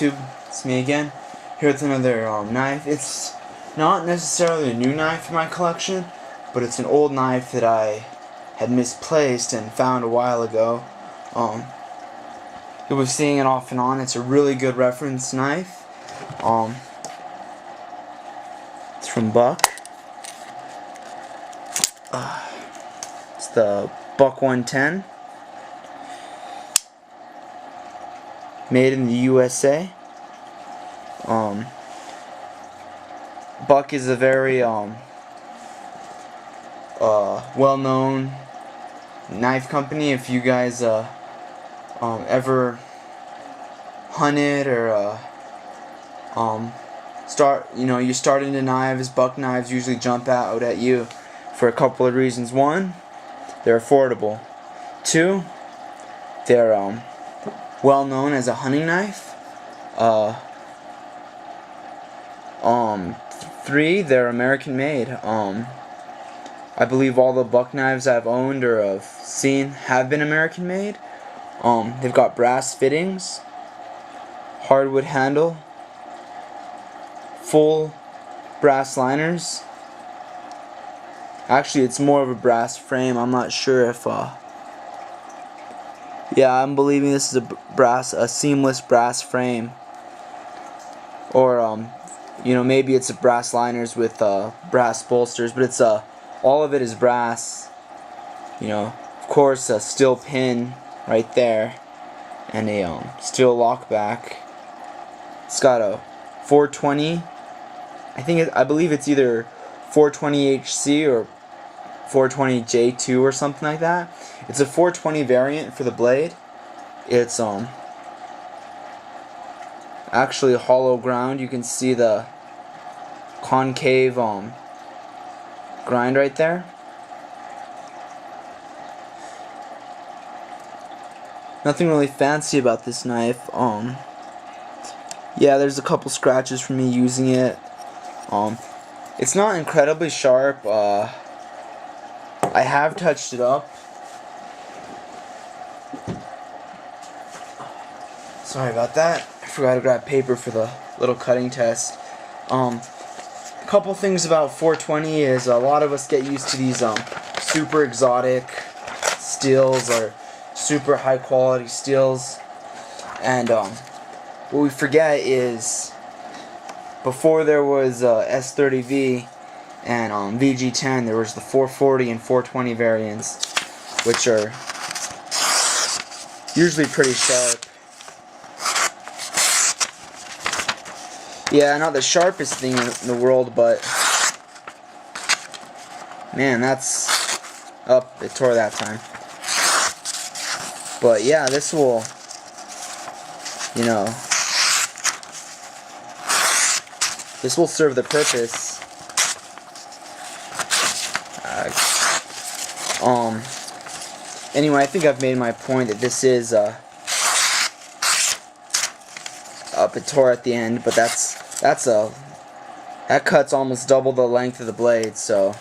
YouTube? It's me again, here with another knife. It's not necessarily a new knife in my collection, but it's an old knife that I had misplaced and found a while ago. You'll be seeing it off and on. It's a really good reference knife. It's from Buck. It's the Buck 110. Made in the USA. Buck is a very well-known knife company. If you guys ever hunted or you're starting into knives, Buck knives usually jump out at you for a couple of reasons. One, they're affordable. Two, they're well known as a hunting knife. Three, they're American made. I believe all the Buck knives I've owned or have seen have been American made. They've got brass fittings, hardwood handle, full brass liners. Actually, it's more of a brass frame. I'm not sure if yeah, I'm believing this is a seamless brass frame, or maybe it's a brass liners with brass bolsters, but it's all of it is brass. Of course, a steel pin right there, and a steel lock back. It's got a 420. I believe it's either 420 HC or 420 J2 or something like that. It's a 420 variant for the blade. It's actually hollow ground. You can see the concave grind right there. Nothing really fancy about this knife. Yeah, there's a couple scratches from me using it. It's not incredibly sharp. I have touched it up. Sorry about that. I forgot to grab paper for the little cutting test. A couple things about 420 is a lot of us get used to these super exotic steels or super high quality steels, and what we forget is before there was S30V and VG10, there was the 440 and 420 variants, which are usually pretty sharp. Yeah, not the sharpest thing in the world, but man, that's it tore that time. But yeah, this will, this will serve the purpose. Anyway, I think I've made my point that this is it tore at the end, but that cuts almost double the length of the blade, so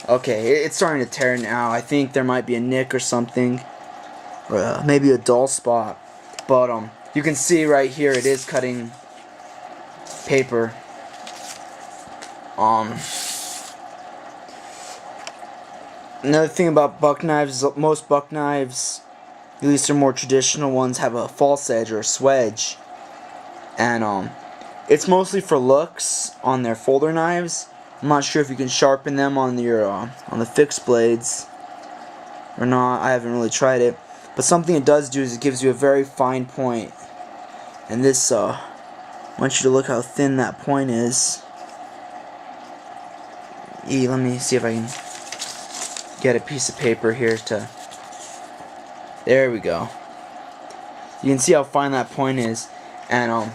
okay, it's starting to tear now. I think there might be a nick or something, or maybe a dull spot, but you can see right here it is cutting paper. Another thing about Buck knives is most Buck knives, at least the more traditional ones, have a false edge or a swedge, and it's mostly for looks on their folder knives. I'm not sure if you can sharpen them on your on the fixed blades or not. I haven't really tried it, but something it does do is it gives you a very fine point, and this I want you to look how thin that point is. Let me see if I can get a piece of paper here to. There we go. You can see how fine that point is, and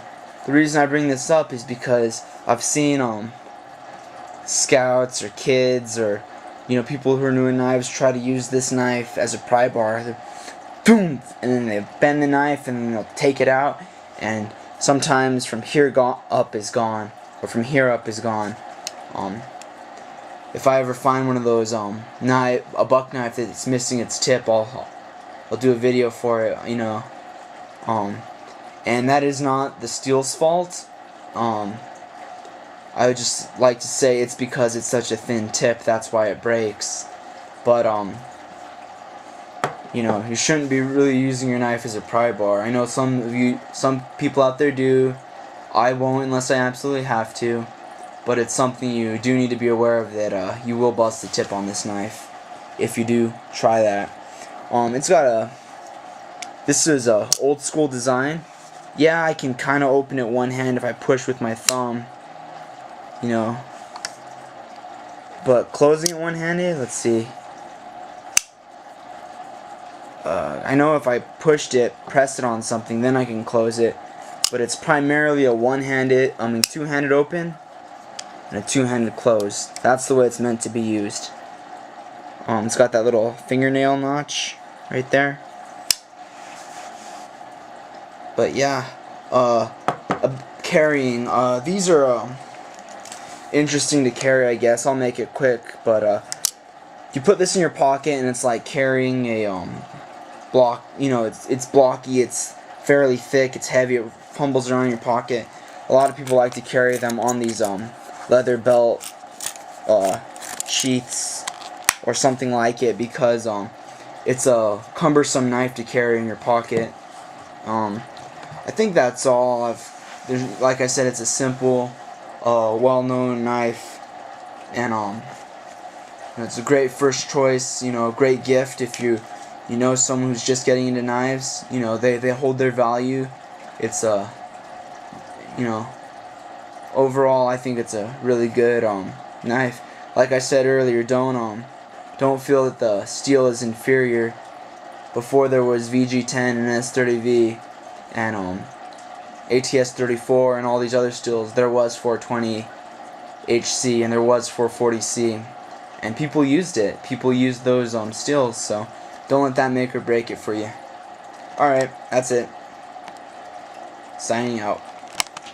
the reason I bring this up is because I've seen scouts or kids or people who are new in knives try to use this knife as a pry bar. Boom, and then they bend the knife and then they'll take it out, and sometimes from here up is gone, or from here up is gone. If I ever find one of those a Buck knife that's missing its tip, I'll do a video for it. and that is not the steel's fault. I would just like to say it's because it's such a thin tip, that's why it breaks. But you know, you shouldn't be really using your knife as a pry bar. I know some people out there do. I won't unless I absolutely have to. But it's something you do need to be aware of, that you will bust the tip on this knife if you do try that. It's got this is a old school design. Yeah, I can kind of open it one hand if I push with my thumb, you know. But closing it one-handed, let's see. I know if I pushed it, pressed it on something, then I can close it. But it's primarily a two-handed open and a two-handed close. That's the way it's meant to be used. It's got that little fingernail notch right there. But yeah, carrying. These are interesting to carry, I guess. I'll make it quick, but you put this in your pocket, and it's like carrying a block. You know, it's blocky. It's fairly thick. It's heavy. It fumbles around in your pocket. A lot of people like to carry them on these leather belt sheaths or something like it, because it's a cumbersome knife to carry in your pocket. I think that's all. Like I said, it's a simple, well-known knife, and it's a great first choice. You know, a great gift if you know someone who's just getting into knives. You know, they hold their value. It's you know, overall, I think it's a really good knife. Like I said earlier, don't feel that the steel is inferior. Before there was VG10 and S30V and ATS34 and all these other steels, there was 420 HC and there was 440C, and people used it. People used those steels, so don't let that make or break it for you. Alright, that's it. Signing out.